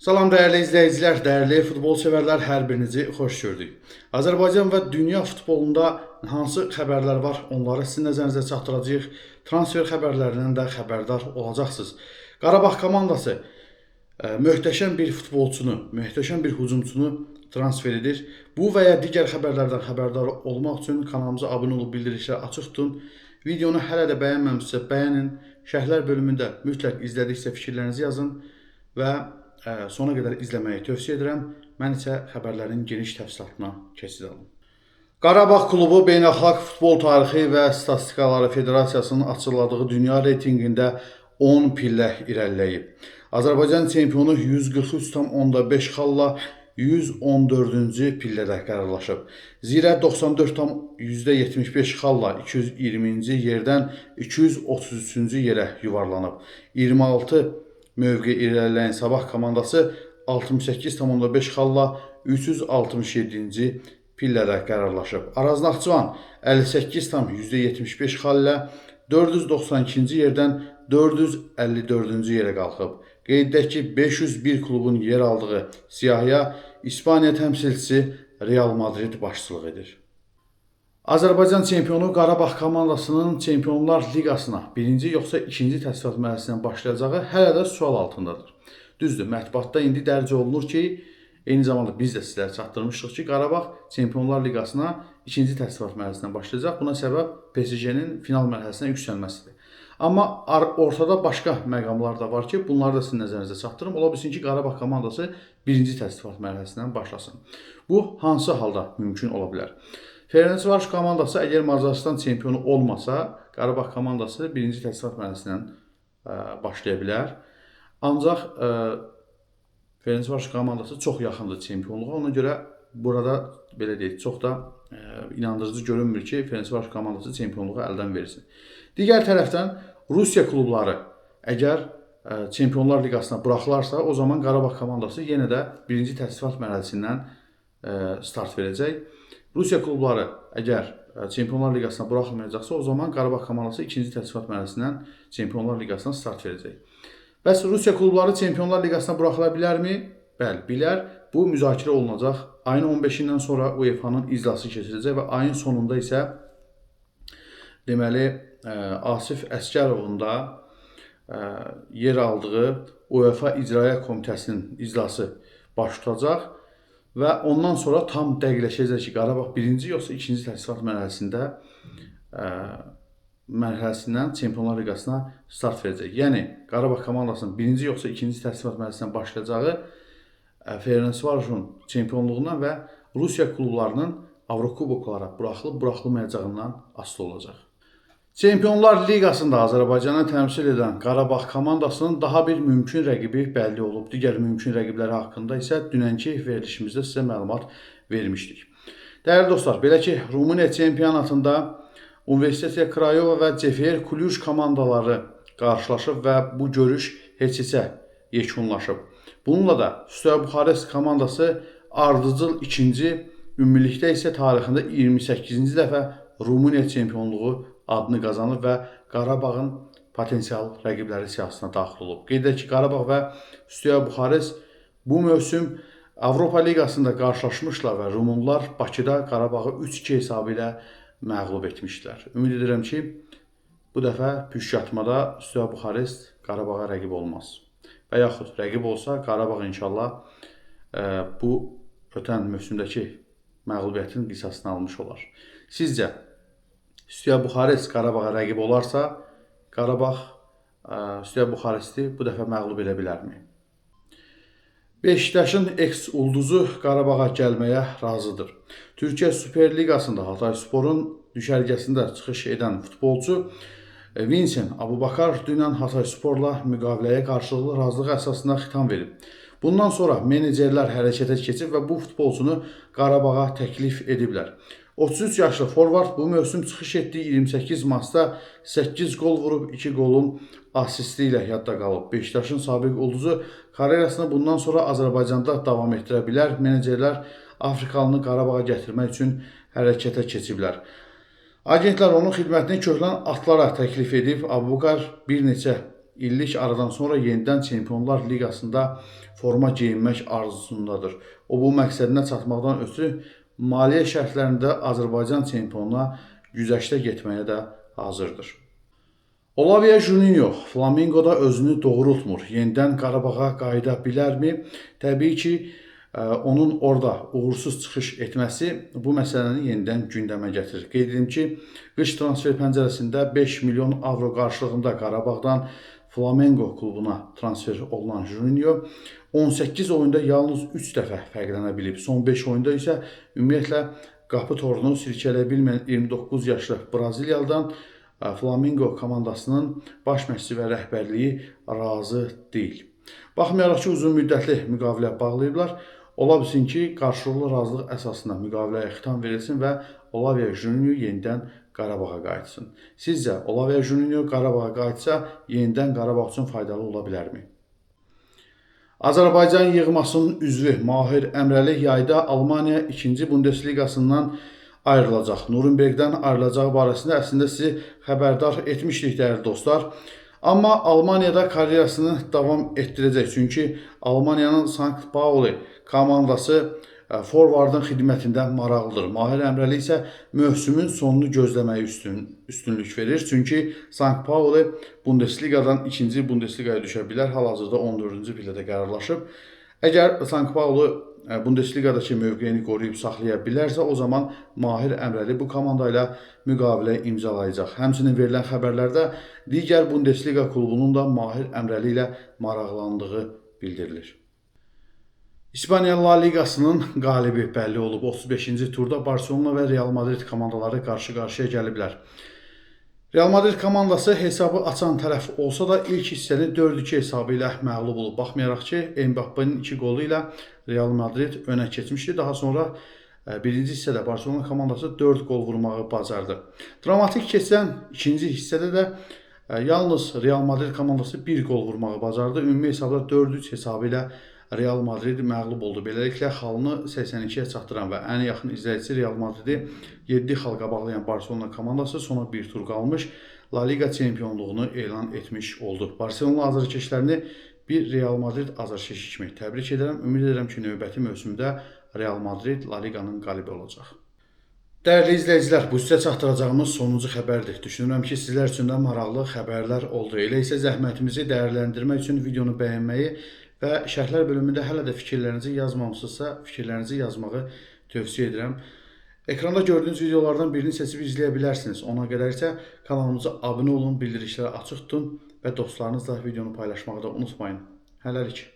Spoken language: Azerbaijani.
Salam dəyərli izləyicilər, dəyərli futbol sevərlər, hər birinizi xoş gördük. Azərbaycan və dünya futbolunda hansı xəbərlər var, onları sizin nəzərinizə çatdıracağıq. Transfer xəbərlərindən də xəbərdar olacaqsınız. Qarabağ komandası möhtəşəm bir futbolçunu, möhtəşəm bir hücumçunu transfer edir. Bu və ya digər xəbərlərdən xəbərdar olmaq üçün kanalımıza abunə olub bildirişləri açıq tutun. Videonu hələ də bəyənməmişsə bəyənin. Şərhlər bölümündə mütləq izlədiksə fikirlərinizi yazın və sona qədər izləməyi tövsiyə edirəm. Mən isə xəbərlərin geniş təfsilatına keçid alım. Qarabağ klubu Beynəlxalq Futbol Tarixi və Statistikaları Federasiyasının açıqladığı dünya reytinqində 10 pillə irəliləyib. Azərbaycan çempionu 143,5 xalla 114-cü pillədə qərarlaşıb. Zirə 94,75 xalla 220-ci yerdən 233-cü yerə yuvarlanıb. 26 mövqe irəliləyən Sabah komandası 68,5 xalla 367-ci pillədə qərarlaşıb. Araz Naxçıvan 58,75 xalla 492-ci yerdən 454-cü yerə qalxıb. Qeyd edək ki, 501 klubun yer aldığı siyahıya İspaniya təmsilçisi Real Madrid başçılıq edir. Azərbaycan çempionu Qarabağ komandasının Çempionlar Liqasına birinci yoxsa ikinci təsnifat mərhələsindən başlayacağı hələ də sual altındadır. Düzdür, mətbuatda indi dərc olunur ki, eyni zamanda biz də sizlərə çatdırmışıq ki, Qarabağ Çempionlar Liqasına ikinci təsnifat mərhələsindən başlayacaq. Buna səbəb PSG-nin final mərhələsinə yüksəlməsidir. Amma ortada başqa məqamlar da var ki, bunları da sizin nəzərinizə çatdırım. Ola bilsin ki, Qarabağ komandası birinci təsnifat mərhələsindən başlasın. Bu, hansı halda mümkün ola bilər? Ferencvaroş komandası əgər Macarıstan çempionu olmasa, Qarabağ komandası birinci təsnifat mərhələsindən başlaya bilər. Ancaq Ferencvaroş komandası çox yaxındır çempionluğa. Ona görə burada belə deyək, çox da inandırıcı görünmür ki, Ferencvaroş komandası çempionluğu əldən versin. Digər tərəfdən Rusiya klubları əgər Çempionlar Liqasına buraxılarsa, o zaman Qarabağ komandası yenə də birinci təsnifat mərhələsindən start verəcək. Rusiya klubları əgər Çempionlar Liqasına buraxılmayacaqsa, o zaman Qarabağ komandası ikinci təsnifat mərhələsindən Çempionlar Liqasına start verəcək. Bəs Rusiya klubları Çempionlar Liqasına buraxıla bilərmi? Bəli, bilər. Bu müzakirə olunacaq. Ayın 15-dən sonra UEFA-nın iclası keçiriləcək və ayın sonunda isə deməli Asif Əskərovun da yer aldığı UEFA İcraiyyə Komitəsinin iclası baş tutacaq və ondan sonra tam dəqiqləşəcək ki, Qarabağ birinci yoxsa ikinci təsnifat mərhələsindən Çempionlar Liqasına start verəcək. Yəni Qarabağ komandasının birinci yoxsa ikinci təsnifat mərhələsindən başlayacağı Ferencvaroşun çempionluğundan və Rusiya klublarının Avrokuboklara buraxılıb-buraxılmayacağından asılı olacaq. Çempionlar Liqasında Azərbaycanı təmsil edən Qarabağ komandasının daha bir mümkün rəqibi bəlli olub. Digər mümkün rəqibləri haqqında isə dünənki verilişimizdə sizə məlumat vermişdik. Dəyərli dostlar, belə ki, Rumıniya çempionatında Universitet Craiova və CFR Cluj komandaları qarşılaşıb və bu görüş heç-heçə yekunlaşıb. Bununla da Steaua Buxarest komandası ardıcıl ikinci, ümumilikdə isə tarixində 28-ci dəfə Rumıniya çempionluğu adını qazanıb və Qarabağın potensial rəqibləri siyahısına daxil olub. Qeyd edək ki, Qarabağ və Steaua Buxarest bu mövsüm Avropa Liqasında qarşılaşmışlar və Rumunlar Bakıda Qarabağı 3-2 hesabı ilə məğlub etmişdilər. Ümid edirəm ki, bu dəfə püşkatmada Steaua Buxarest Qarabağa rəqib olmaz. Və yaxud rəqib olsa, Qarabağ inşallah bu ötən mövsümdəki məğlubiyyətin qisasını almış olar. Sizcə, Steaua Buxarest Qarabağa rəqib olarsa, Qarabağ Steaua Buxaresti bu dəfə məğlub edə bilərmi? Beşiktaşın eks-ulduzu Qarabağa gəlməyə razıdır. Türkiyə Süper Liqasında Hataysporun düşərgəsində çıxış edən futbolçu Vincent Abubakar dünən Hataysporla müqaviləyə qarşılıqlı razılıq əsasında xitam verib. Bundan sonra menecerlər hərəkətə keçib və bu futbolçunu Qarabağa təklif ediblər. 33 yaşlı forvard bu mövsüm çıxış etdiyi 28 maçda 8 gol vurub, 2 golun asisti ilə yadda qalıb. Beşiktaşın sabiq ulduzu karyerasını bundan sonra Azərbaycanda davam etdirə bilər. Menecerlər Afrikalını Qarabağa gətirmək üçün hərəkətə keçiblər. Agentlər onun xidmətini köhnə atlara təklif edib. Abubakar bir neçə illik aradan sonra yenidən Çempionlar Liqasında forma geyinmək arzusundadır. O bu məqsədinə çatmaqdan ötürü maliyyə şərtlərində Azərbaycan çempionuna güzəştə getməyə də hazırdır. Olavia Juninho Flamengo'da özünü doğrultmur. Yenidən Qarabağa qayıda bilərmi? Təbii ki, onun orada uğursuz çıxış etməsi bu məsələni yenidən gündəmə gətirir. Qeyd edim ki, qış transfer pəncərəsində 5 milyon avro qarşılığında Qarabağdan Flamengo klubuna transfer olunan Juninho 18 oyunda yalnız 3 dəfə fərqlənə bilib. Son 5 oyunda isə ümumiyyətlə qapı torunu silkələyə bilməyən 29 yaşlı Braziliyalıdan Flamengo komandasının baş məşqçisi və rəhbərliyi razı deyil. Baxmayaraq ki, uzun müddətli müqavilə bağlayıblar, ola bilsin ki, qarşılıqlı razılıq əsasında müqaviləyə xitam verilsin və Olavia Juninho yenidən Qarabağa qayıtsın. Sizcə, Olavia Juninho Qarabağa qayıtsa, yenidən Qarabağ üçün faydalı ola bilərmi? Azərbaycan yığmasının üzvü Mahir Əmrəli yayda Almaniya 2-ci Bundesliqasından ayrılacaq. Nürnbergdən ayrılacağı barəsində əslində sizi xəbərdar etmişdik dəyərli dostlar. Amma Almaniyada karyerasını davam etdirəcək. Çünki Almaniyanın Sankt Pauli komandası forvardın xidmətində maraqlıdır. Mahir Əmrəli isə mövsümün sonunu gözləməyə üstünlük verir. Çünki Sankt Pauli Bundesliqadan 2-ci Bundesliqaya düşə bilər. Hal-hazırda 14-cü pillədə qərarlaşıb. Əgər Sankt Pauli Bundesliqadakı mövqeyini qoruyub saxlaya bilərsə, o zaman Mahir Əmrəli bu komanda ilə müqavilə imzalayacaq. Həmçinin verilən xəbərlərdə digər Bundesliqa klubunun da Mahir Əmrəli ilə maraqlandığı bildirilir. İspaniya La Liqasının qalibi bəlli olub. 35-ci turda Barcelona və Real Madrid komandaları qarşı-qarşıya gəliblər. Real Madrid komandası hesabı açan tərəf olsa da ilk hissəni 4-2 hesabı ilə məğlub olub. Baxmayaraq ki, Mbappe'nin 2 qolu ilə Real Madrid önə keçmişdi. Daha sonra birinci hissədə Barcelona komandası 4 qol vurmağı bacardı. Dramatik keçən ikinci hissədə də yalnız Real Madrid komandası 1 qol vurmağı bacardı. Ümumi hesabda 4-3 hesabı ilə Real Madrid məğlub oldu. Beləliklə xalını 82-yə çatdıran və ən yaxın izləyicisi Real Madridi 7 xal qabaqlayan Barcelona komandası sona bir tur qalmış La Liga çempionluğunu elan etmiş oldu. Barcelona azarkeşlərini bir Real Madrid azarkeşi kimi təbrik edirəm. Ümid edirəm ki, növbəti mövsümdə Real Madrid La Liqanın qalibi olacaq. Dəyərli izləyicilər, bu sizə çatdıracağımız sonuncu xəbərdir. Düşünürəm ki, sizlər üçün də maraqlı xəbərlər oldu. Elə isə zəhmətimizi dəyərləndirmək üçün videonu bəyənməyi və şərhlər bölümündə hələ də fikirlərinizi yazmamısınızsa, fikirlərinizi yazmağı tövsiyə edirəm. Ekranda gördüyünüz videolardan birini seçib izləyə bilərsiniz. Ona qədər isə kanalımıza abunə olun, bildirişləri açıq tutun və dostlarınızla videonu paylaşmağı da unutmayın. Hələlik.